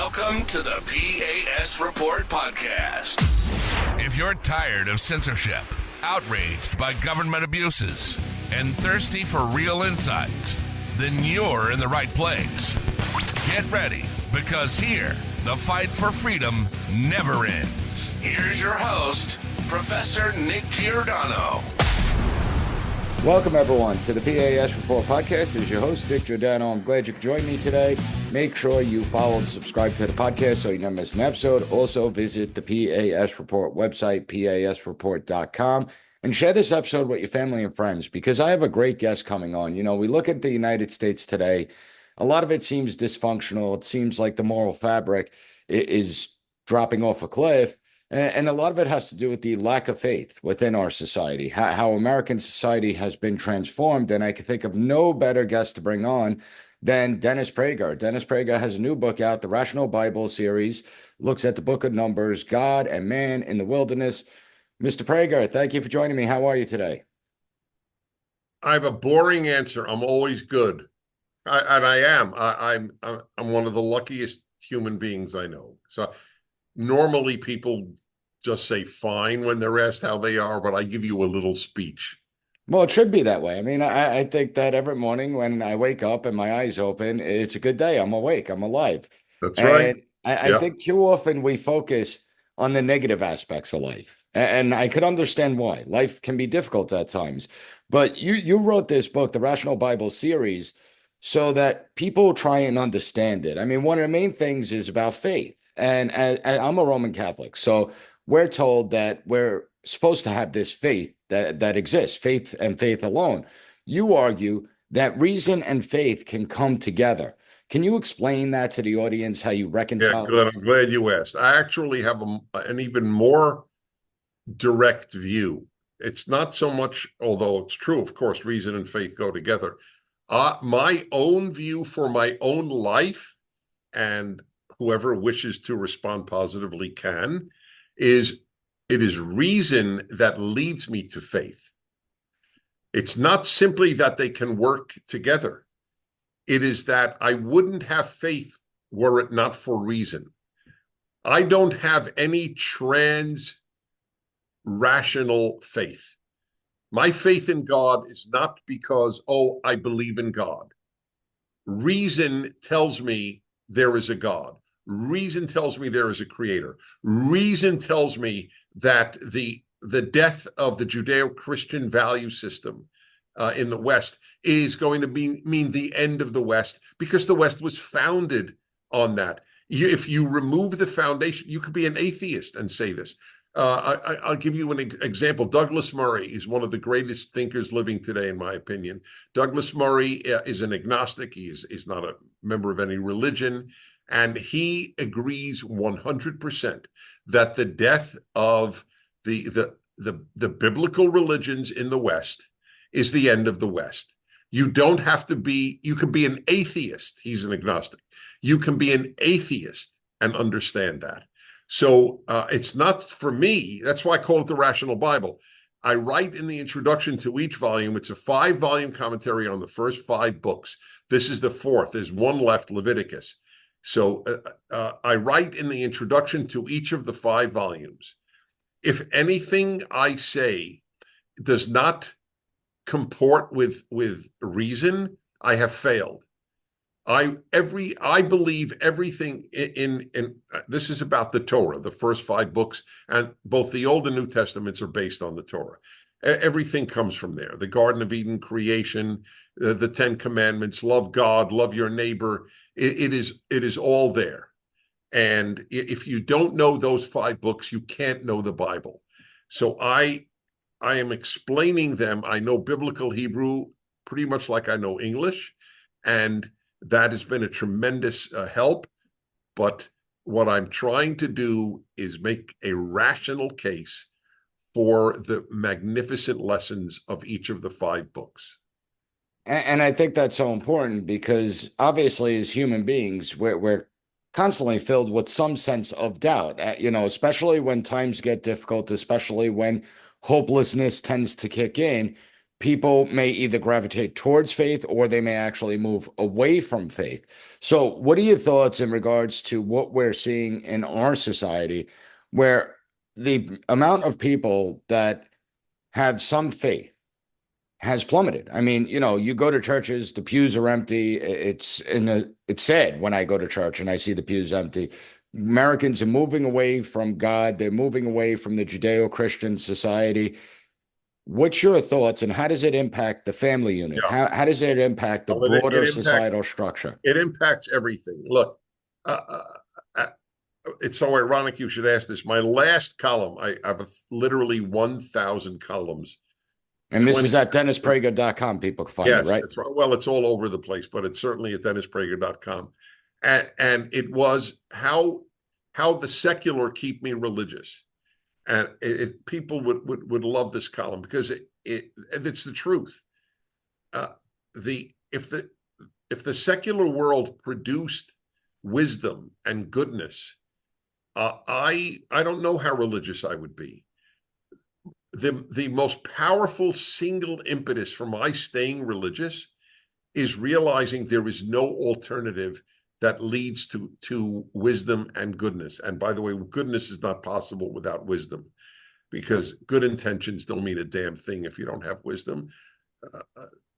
Welcome to the P.A.S. Report podcast. If you're tired of censorship, outraged by government abuses, and thirsty for real insights, then you're in the right place. Get ready, because here, the fight for freedom never ends. Here's your host, Professor Nick Giordano. Welcome, everyone, to the P.A.S. Report podcast. This is your host, Nick Giordano. I'm glad you could join me today. Make sure you follow and subscribe to the podcast so you never miss an episode. Also, visit the P.A.S. Report website, pasreport.com, and share this episode with your family and friends, because I have a great guest coming on. You know, we look at the United States today. A lot of it seems dysfunctional. It seems like the moral fabric is dropping off a cliff. And a lot of it has to do with the lack of faith within our society, how American society has been transformed. And I can think of no better guest to bring on than Dennis Prager. Dennis Prager has a new book out, the Rational Bible series, looks at the book of Numbers, God and man in the wilderness. Mr. Prager, thank you for joining me. How are you today? I have a boring answer. I'm always good. I am. I'm one of the luckiest human beings I know. So normally people just say fine when they're asked how they are, but I give you a little speech. Well, it should be that way. I mean, I think that every morning when I wake up and my eyes open, it's a good day. I'm awake. I'm alive. That's right. I think too often we focus on the negative aspects of life. And I could understand why. Life can be difficult at times. But you wrote this book, the Rational Bible series, so that people try and understand it. I mean, one of the main things is about faith. And I'm a Roman Catholic, so we're told that we're supposed to have this faith that exists, faith and faith alone. You argue that reason and faith can come together. Can you explain that to the audience, how you reconcile? Yeah, good. I'm glad you asked. I actually have an even more direct view. It's not so much, although it's true, of course, reason and faith go together. My own view for my own life, and whoever wishes to respond positively can, is it is reason that leads me to faith. It's not simply that they can work together. It is that I wouldn't have faith were it not for reason. I don't have any rational faith. My faith in God is not because, oh, I believe in God. Reason tells me there is a God. Reason tells me there is a creator. Reason tells me that the death of the Judeo-Christian value system in the West is going to mean the end of the West, because the West was founded on that. If you remove the foundation, you could be an atheist and say this. I'll give you an example. Douglas Murray is one of the greatest thinkers living today, in my opinion. Douglas Murray is an agnostic. He is not a member of any religion. And he agrees 100% that the death of the biblical religions in the West is the end of the West. You don't have to be, you can be an atheist. He's an agnostic. You can be an atheist and understand that. So it's not for me. That's why I call it the Rational Bible. I write in the introduction to each volume. It's a 5-volume commentary on the first 5 books. This is the 4th. There's one left, Leviticus. So I write in the introduction to each of the 5 volumes. If anything I say does not comport with reason, I have failed. I believe everything in this is about the Torah, the first 5 books, and both the Old and New Testaments are based on the Torah. Everything comes from there. The Garden of Eden, creation, the 10 Commandments, love God, love your neighbor. It is all there. And if you don't know those 5 books, you can't know the Bible. So I am explaining them. I know biblical Hebrew pretty much like I know English, and that has been a tremendous help. But what I'm trying to do is make a rational case for the magnificent lessons of each of the 5 books. And I think that's so important, because obviously as human beings, we're constantly filled with some sense of doubt, especially when times get difficult, especially when hopelessness tends to kick in. people may either gravitate towards faith or they may actually move away from faith. So, what are your thoughts in regards to what we're seeing in our society, where the amount of people that have some faith has plummeted? I mean, you go to churches, the pews are empty. It's sad when I go to church and I see the pews empty. Americans are moving away from God. They're moving away from the Judeo-Christian society. What's your thoughts, and how does it impact the family unit? Yeah. How does it impact the Well, it broader impacts societal structure? it impacts everything. Look, uh, uh, uh, it's so ironic you should ask this. My last column, I have literally 1,000 columns. And this is at DennisPrager.com. People can find it, Yes, right? that's right. Well, it's all over the place, but it's certainly at DennisPrager.com. And it was how the secular keep me religious. And people would love this column because it's the truth. If the secular world produced wisdom and goodness, I don't know how religious I would be. The most powerful single impetus for my staying religious is realizing there is no alternative that leads to wisdom and goodness. And by the way, goodness is not possible without wisdom, because good intentions don't mean a damn thing if you don't have wisdom.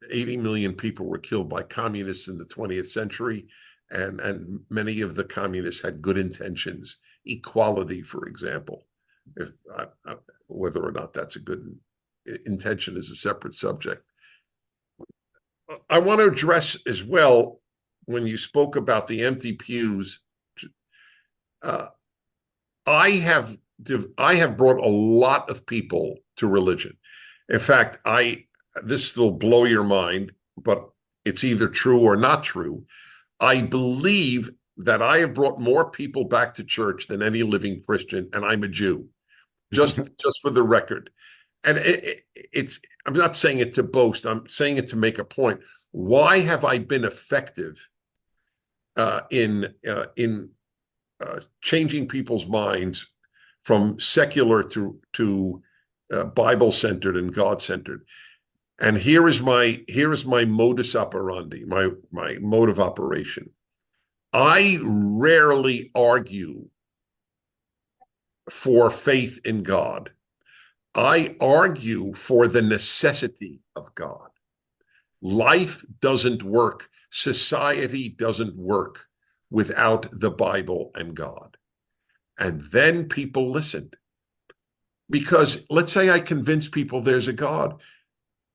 80 million people were killed by communists in the 20th century, and many of the communists had good intentions. Equality, for example. Whether or not that's a good intention is a separate subject. I want to address as well, when you spoke about the empty pews, I have brought a lot of people to religion. In fact, this will blow your mind, but it's either true or not true. I believe that I have brought more people back to church than any living Christian, and I'm a Jew. Just for the record. And I'm not saying it to boast. I'm saying it to make a point. Why have I been effective in changing people's minds from secular to Bible-centered and God-centered? And here is my modus operandi, my mode of operation. I rarely argue for faith in God. I argue for the necessity of God. Life doesn't work. Society doesn't work without the Bible and God. And then people listened. Because let's say I convince people there's a God.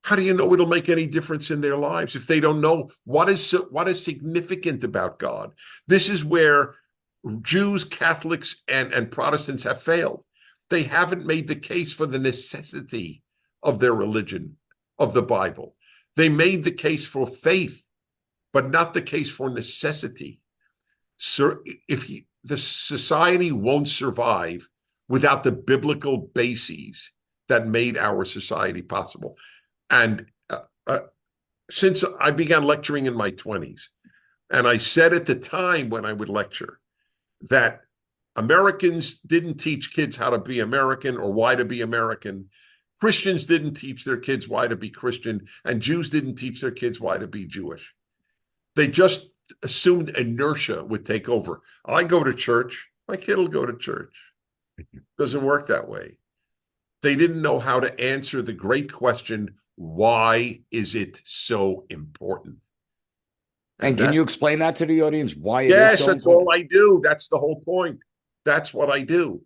How do you know it'll make any difference in their lives if they don't know what is significant about God? This is where Jews, Catholics, and Protestants have failed. They haven't made the case for the necessity of their religion, of the Bible. They made the case for faith, but not the case for necessity. So the society won't survive without the biblical bases that made our society possible. And since I began lecturing in my 20s, and I said at the time when I would lecture, that Americans didn't teach kids how to be American or why to be American. Christians didn't teach their kids why to be Christian, and Jews didn't teach their kids why to be Jewish. They just assumed inertia would take over. I go to church, my kid will go to church. Doesn't work that way. They didn't know how to answer the great question, why is it so important? And can you explain that to the audience? Why it is yes, so that's important? all I do. That's the whole point. That's what I do.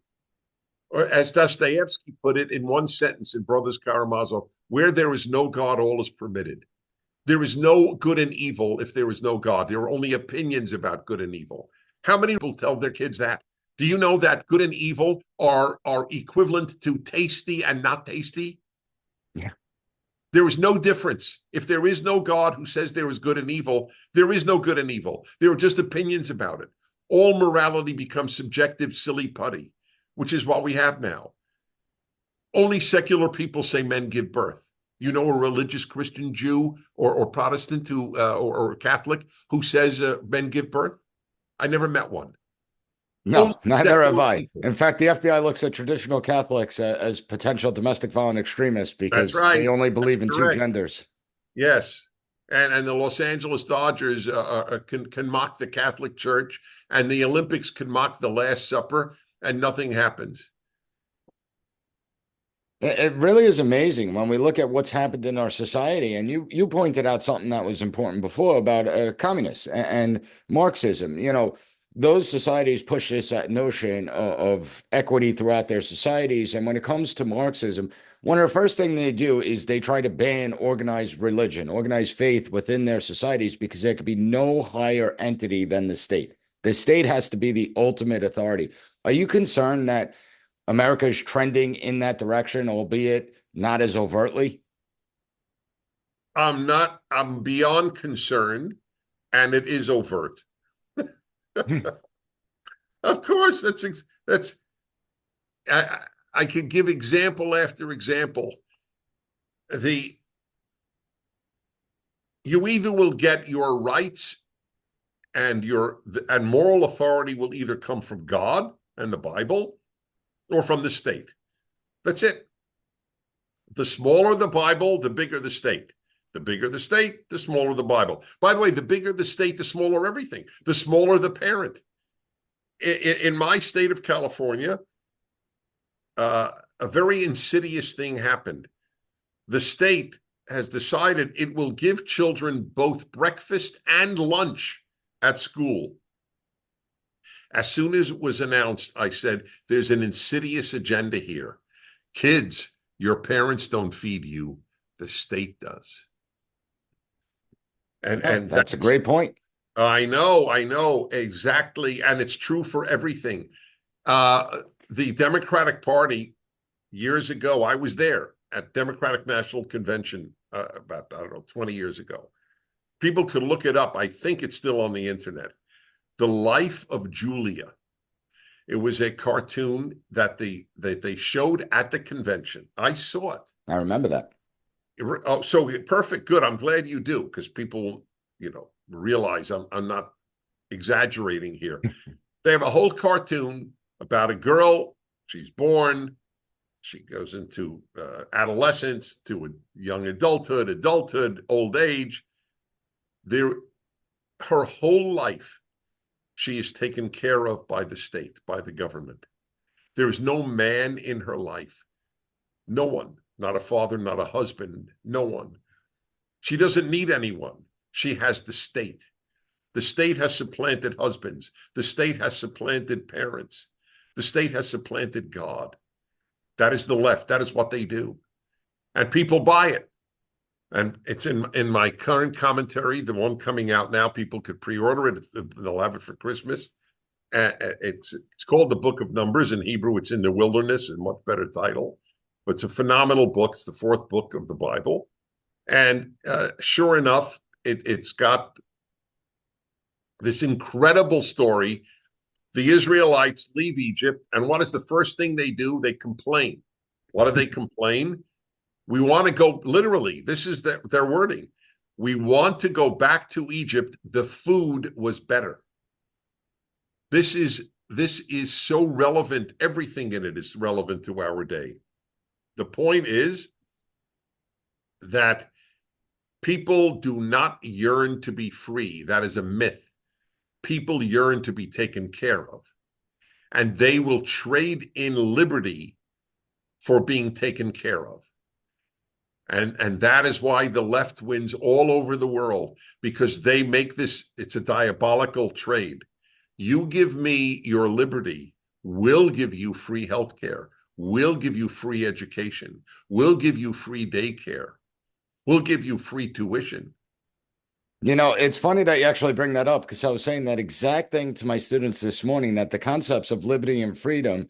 Or as Dostoevsky put it in one sentence in Brothers Karamazov, where there is no God, all is permitted. There is no good and evil if there is no God. There are only opinions about good and evil. How many people tell their kids that? Do you know that good and evil are equivalent to tasty and not tasty? Yeah. There is no difference. If there is no God who says there is good and evil, there is no good and evil. There are just opinions about it. All morality becomes subjective, silly putty, which is what we have now. Only secular people say men give birth. You know a religious Christian Jew or Protestant or Catholic who says men give birth? I never met one. Only No, neither have secular I. people. In fact, the FBI looks at traditional Catholics as potential domestic violent extremists That's because they right. only That's believe in two correct. genders. Yes. And the Los Angeles Dodgers can mock the Catholic Church, and the Olympics can mock the Last Supper, and nothing happens. It really is amazing when we look at what's happened in our society. And you pointed out something that was important before about communists and Marxism. Those societies push this notion of equity throughout their societies. And when it comes to Marxism, one of the first thing they do is they try to ban organized religion, organized faith within their societies because there could be no higher entity than the state. The state has to be the ultimate authority. Are you concerned that America is trending in that direction, albeit not as overtly? I'm beyond concerned, and it is overt. Of course, that's I, I could give example after example. The You either will get your rights and moral authority will either come from God and the Bible or from the state. That's it. The smaller the Bible, the bigger the state. The bigger the state, the smaller the Bible. By the way, the bigger the state, the smaller everything. The smaller the parent. In my state of California, a very insidious thing happened. The state has decided it will give children both breakfast and lunch at school. As soon as it was announced, I said, there's an insidious agenda here. Kids, your parents don't feed you, the state does. And That's a great point. I know exactly, and it's true for everything. The Democratic Party, years ago, I was there at Democratic National Convention about, I don't know, 20 years ago. People could look it up. I think it's still on the internet. The Life of Julia. It was a cartoon that they showed at the convention. I saw it. I remember that. Oh, so perfect. Good. I'm glad you do, because people, realize I'm not exaggerating here. They have a whole cartoon about a girl. She's born. She goes into adolescence, to a young adulthood, old age. Her whole life, she is taken care of by the state, by the government. There's no man in her life. No one. Not a father, not a husband, no one. She doesn't need anyone. She has the state. The state has supplanted husbands. The state has supplanted parents. The state has supplanted God. That is the left. That is what they do. And people buy it. And it's in my current commentary, the one coming out now. People could pre-order it. They'll have it for Christmas. It's called the Book of Numbers. In Hebrew, it's In the Wilderness, a much better title. But it's a phenomenal book. It's the fourth book of the Bible. And sure enough, it's got this incredible story. The Israelites leave Egypt, and what is the first thing they do? They complain. What do they complain? We want to go, literally, this is their wording. We want to go back to Egypt. The food was better. This is so relevant. Everything in it is relevant to our day. The point is that people do not yearn to be free. That is a myth. People yearn to be taken care of. And they will trade in liberty for being taken care of. And that is why the left wins all over the world, because they make this, it's a diabolical trade. You give me your liberty, we'll give you free healthcare. We'll give you free education. We'll give you free daycare. We'll give you free tuition. It's funny that you actually bring that up, because I was saying that exact thing to my students this morning, that the concepts of liberty and freedom,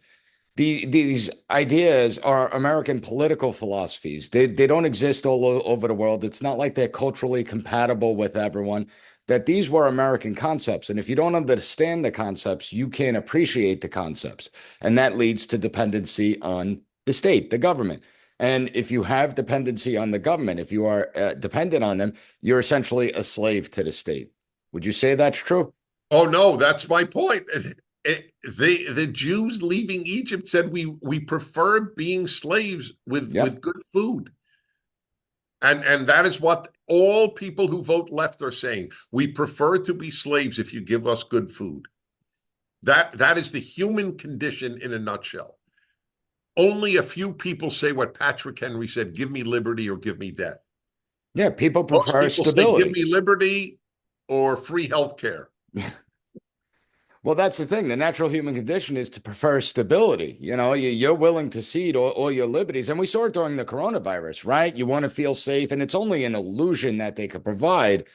these ideas are American political philosophies. They don't exist all over the world. It's not like they're culturally compatible with everyone, that these were American concepts. And if you don't understand the concepts, you can't appreciate the concepts. And that leads to dependency on the state, the government. And if you have dependency on the government, if you are dependent on them, you're essentially a slave to the state. Would you say that's true? Oh, no, that's my point. The Jews leaving Egypt said we prefer being slaves with good food. And that is what all people who vote left are saying. We prefer to be slaves if you give us good food. That is the human condition in a nutshell. Only a few people say what Patrick Henry said, give me liberty or give me death. Yeah, people Most prefer people stability. say, give me liberty or free health care. Well, that's the thing. The natural human condition is to prefer stability. You're willing to cede all your liberties. And we saw it during the coronavirus, right? You want to feel safe, and it's only an illusion that they could provide,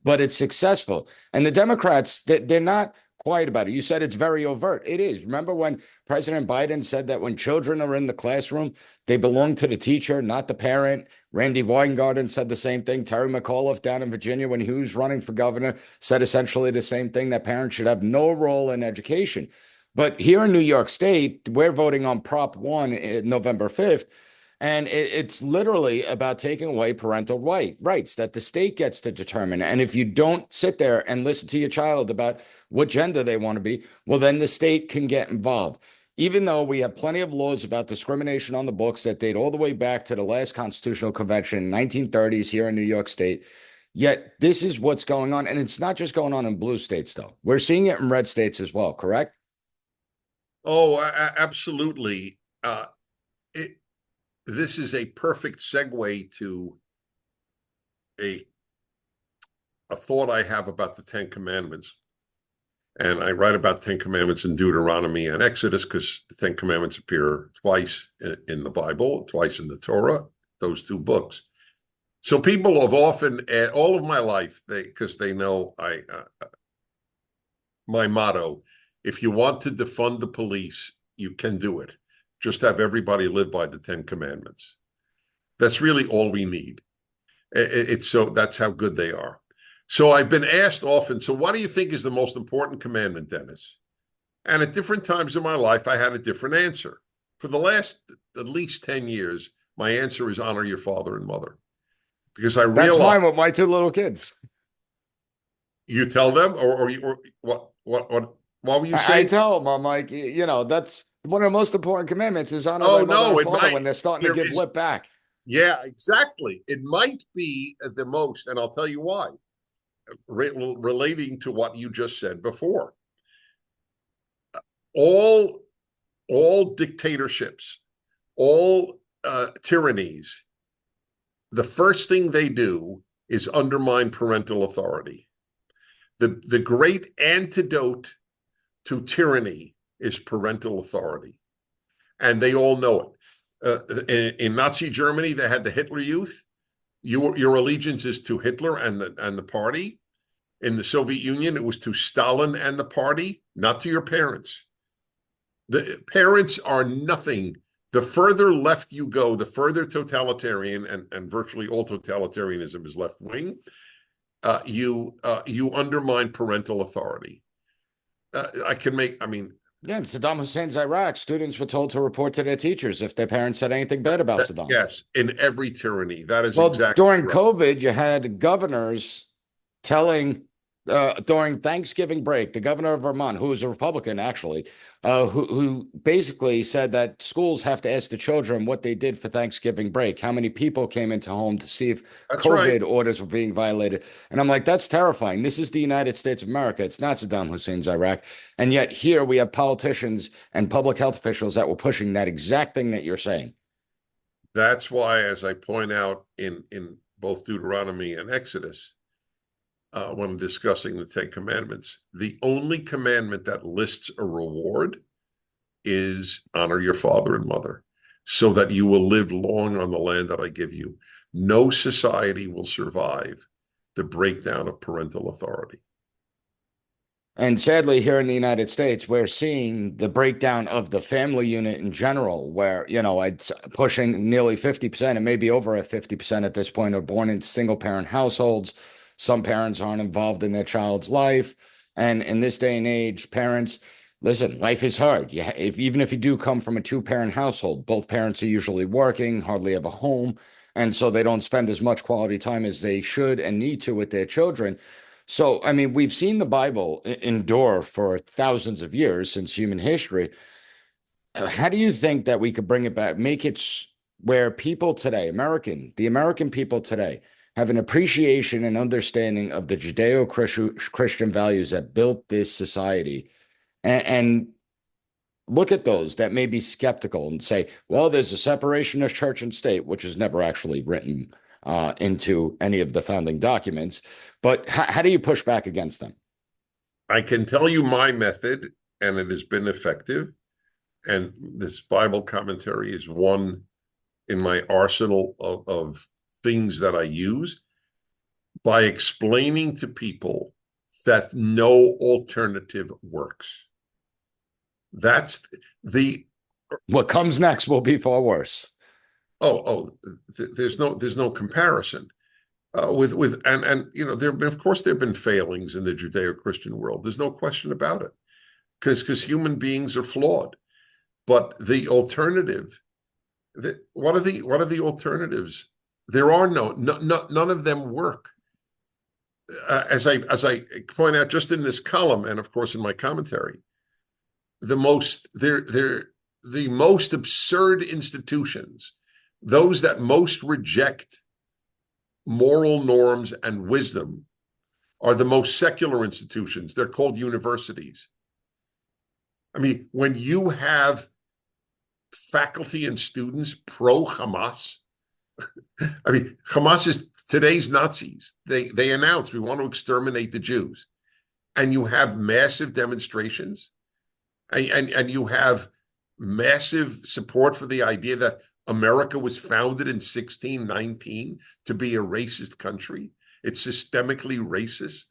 but it's successful. And the Democrats, they're not quiet about it. You said it's very overt. It is. Remember when President Biden said that when children are in the classroom, they belong to the teacher, not the parent? Randy Weingarten said the same thing. Terry McAuliffe down in Virginia, when he was running for governor, said essentially the same thing, that parents should have no role in education. But here in New York State, we're voting on Prop 1 November 5th. And it's literally about taking away parental rights that the state gets to determine. And if you don't sit there and listen to your child about what gender they want to be, well, then the state can get involved. Even though we have plenty of laws about discrimination on the books that date all the way back to the last constitutional convention, 1930s here in New York State, yet this is what's going on. And it's not just going on in blue states, though. We're seeing it in red states as well, correct? Oh, absolutely. This is a perfect segue to a thought I have about the Ten Commandments. And I write about the Ten Commandments in Deuteronomy and Exodus because the Ten Commandments appear twice in the Bible, twice in the Torah, those two books. So people have often, all of my life, because they know my motto, if you want to defund the police, you can do it. Just have everybody live by the Ten Commandments. That's really all we need. That's how good they are. So I've been asked often, so what do you think is the most important commandment, Dennis? And at different times in my life, I had a different answer. For the last at least 10 years, my answer is honor your father and mother. Because I realize... That's mine with my two little kids. You tell them, or what were you saying? I tell them, I'm like, that's one of the most important commandments is honor thy mother and father when they're starting to give lip back. Yeah, exactly. It might be the most, and I'll tell you why. Relating to what you just said before. All dictatorships, all tyrannies, the first thing they do is undermine parental authority. The great antidote to tyranny is parental authority. And they all know it. In Nazi Germany, they had the Hitler Youth. Your allegiance is to Hitler and the party. In the Soviet Union, it was to Stalin and the party, not to your parents. The parents are nothing. The further left you go, the further totalitarian, and virtually all totalitarianism is left wing, you undermine parental authority. Yeah, in Saddam Hussein's Iraq, students were told to report to their teachers if their parents said anything bad about Saddam. Yes, in every tyranny. That is exactly during right. COVID, you had governors telling, during Thanksgiving break, the governor of Vermont, who was a Republican, actually, who basically said that schools have to ask the children what they did for Thanksgiving break, how many people came into home to see if COVID orders were being violated. And I'm like, that's terrifying. This is the United States of America. It's not Saddam Hussein's Iraq. And yet here we have politicians and public health officials that were pushing that exact thing that you're saying. That's why, as I point out in both Deuteronomy and Exodus, when discussing the Ten Commandments, the only commandment that lists a reward is honor your father and mother so that you will live long on the land that I give you. No society will survive the breakdown of parental authority. And sadly, here in the United States, we're seeing the breakdown of the family unit in general, where, it's pushing nearly 50%, and maybe over at 50% at this point, are born in single parent households. Some parents aren't involved in their child's life. And in this day and age, parents, listen, life is hard. Even if you do come from a two-parent household, both parents are usually working, hardly have a home. And so they don't spend as much quality time as they should and need to with their children. So, I mean, we've seen the Bible endure for thousands of years since human history. How do you think that we could bring it back, make it where people today, the American people today, have an appreciation and understanding of the Judeo-Christian values that built this society, and look at those that may be skeptical and say, well, there's a separation of church and state, which is never actually written into any of the founding documents. But how do you push back against them? I can tell you my method, and it has been effective. And this Bible commentary is one in my arsenal of things that I use, by explaining to people that no alternative works. That's the What comes next will be far worse. There's no comparison. And you know, of course there have been failings in the Judeo-Christian world. There's no question about it, because human beings are flawed. But the alternative, what are the alternatives? There are none of them work. As I point out just in this column, and of course in my commentary, the most absurd institutions, those that most reject moral norms and wisdom, are the most secular institutions. They're called universities. I mean, when you have faculty and students pro-Hamas, I mean, Hamas is today's Nazis. They announce, we want to exterminate the Jews. And you have massive demonstrations, and you have massive support for the idea that America was founded in 1619 to be a racist country. It's systemically racist.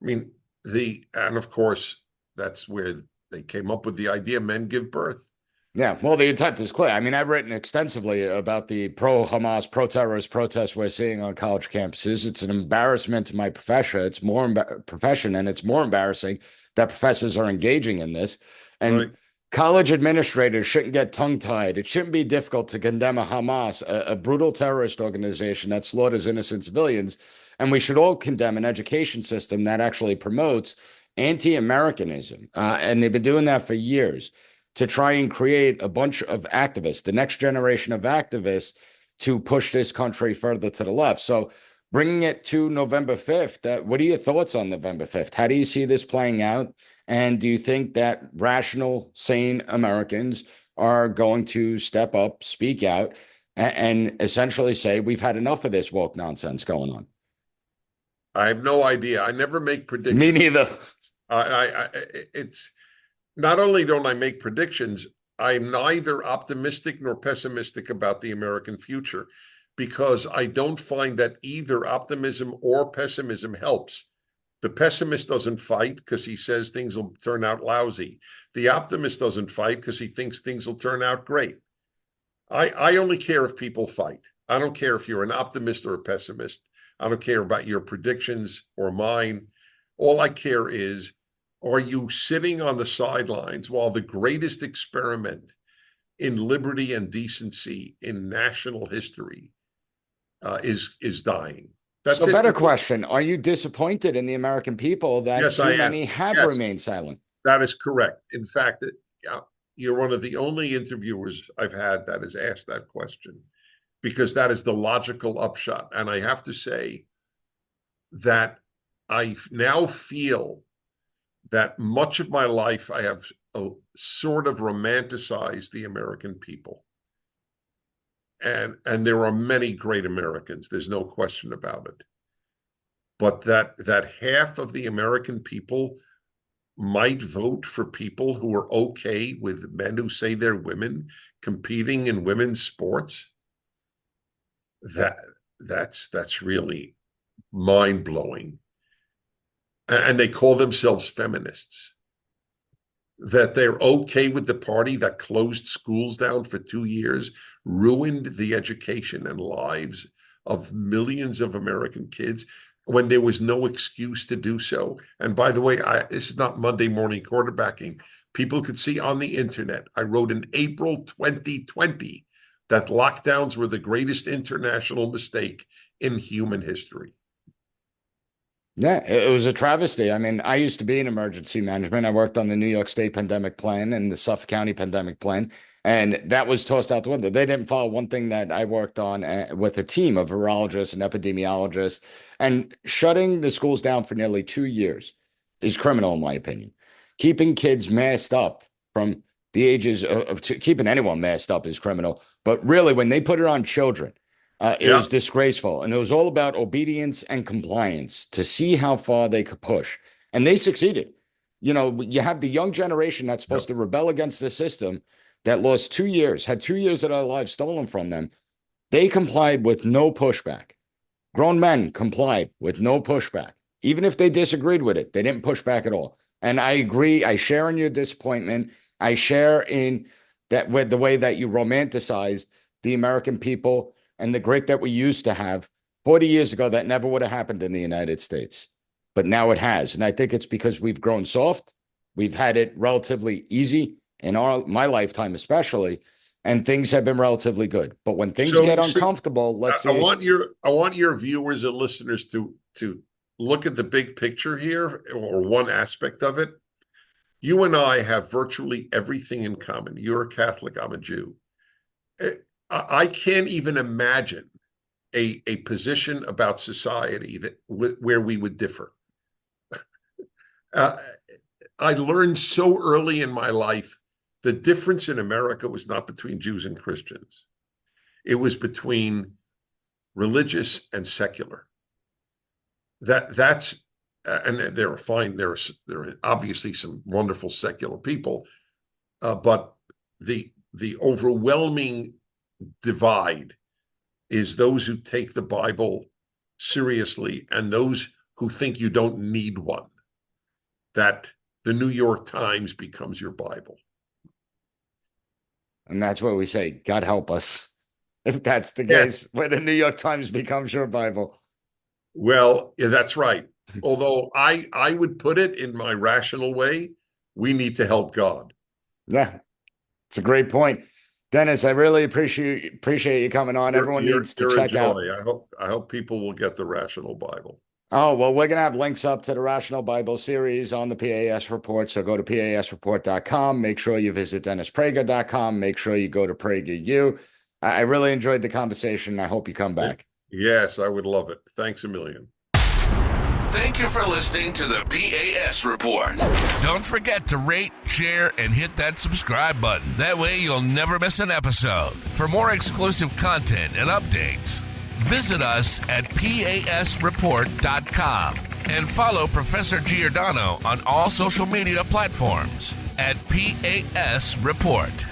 I mean, and of course, that's where they came up with the idea men give birth. Yeah, well, the intent is clear. I mean, I've written extensively about the pro-Hamas, pro-terrorist protests we're seeing on college campuses. It's an embarrassment to my profession. It's more and it's more embarrassing that professors are engaging in this. And right. College administrators shouldn't get tongue-tied. It shouldn't be difficult to condemn a Hamas, a brutal terrorist organization that slaughters innocent civilians. And we should all condemn an education system that actually promotes anti-Americanism. And they've been doing that for years, to try and create a bunch of activists, the next generation of activists, to push this country further to the left. So bringing it to November 5th, what are your thoughts on November 5th? How do you see this playing out? And do you think that rational, sane Americans are going to step up, speak out, and essentially say, we've had enough of this woke nonsense going on? I have no idea. I never make predictions. Me neither. It's not only don't I make predictions, I'm neither optimistic nor pessimistic about the American future, because I don't find that either optimism or pessimism helps. The pessimist doesn't fight because he says things will turn out lousy. The optimist doesn't fight because he thinks things will turn out great. I only care if people fight. I don't care if you're an optimist or a pessimist. I don't care about your predictions or mine. All I care is, are you sitting on the sidelines while the greatest experiment in liberty and decency in national history is dying? That's so it. Better question. Are you disappointed in the American people that Yes, too many have remained silent? That is correct. In fact, you're one of the only interviewers I've had that has asked that question, because that is the logical upshot. And I have to say that I now feel that much of my life I have sort of romanticized the American people. And there are many great Americans, there's no question about it. But that half of the American people might vote for people who are okay with men who say they're women competing in women's sports, that's really mind-blowing. And they call themselves feminists. That they're okay with the party that closed schools down for 2 years, ruined the education and lives of millions of American kids when there was no excuse to do so. And by the way, this is not Monday morning quarterbacking. People could see on the internet, I wrote in April 2020 that lockdowns were the greatest international mistake in human history. Yeah, it was a travesty. I mean, I used to be in emergency management. I worked on the New York State pandemic plan and the Suffolk County pandemic plan, and that was tossed out the window. They didn't follow one thing that I worked on with a team of virologists and epidemiologists, and shutting the schools down for nearly 2 years is criminal, in my opinion. Keeping kids masked up from the ages keeping anyone masked up is criminal. But really, when they put it on children, it Yeah. was disgraceful. And it was all about obedience and compliance to see how far they could push. And they succeeded. You know, you have the young generation that's supposed to rebel against the system that lost 2 years, had 2 years of their lives stolen from them. They complied with no pushback. Grown men complied with no pushback. Even if they disagreed with it, they didn't push back at all. And I agree. I share in your disappointment. I share in that with the way that you romanticized the American people and the great that we used to have 40 years ago. That never would have happened in the United States, but now it has. And I think it's because we've grown soft. We've had it relatively easy in my lifetime, especially, and things have been relatively good. But when things get uncomfortable, let's see. I want your viewers and listeners to look at the big picture here, or one aspect of it. You and I have virtually everything in common. You're a Catholic, I'm a Jew. I can't even imagine a position about society where we would differ. I learned so early in my life the difference in America was not between Jews and Christians. It was between religious and secular. That's and there are obviously some wonderful secular people, but the overwhelming divide is those who take the Bible seriously and those who think you don't need one, that the New York Times becomes your Bible. And that's what we say, God help us, if that's the case, when the New York Times becomes your Bible. Well, yeah, that's right. Although I would put it in my rational way, we need to help God. Yeah, it's a great point. Dennis, I really appreciate you coming on. Everyone needs to check out. I hope people will get the Rational Bible. Oh, well, we're going to have links up to the Rational Bible series on the P.A.S. report. So go to PASreport.com. Make sure you visit DennisPrager.com. Make sure you go to PragerU. I really enjoyed the conversation. I hope you come back. Yes, I would love it. Thanks a million. Thank you for listening to the P.A.S. Report. Don't forget to rate, share, and hit that subscribe button. That way you'll never miss an episode. For more exclusive content and updates, visit us at PASreport.com and follow Professor Giordano on all social media platforms at P.A.S. Report.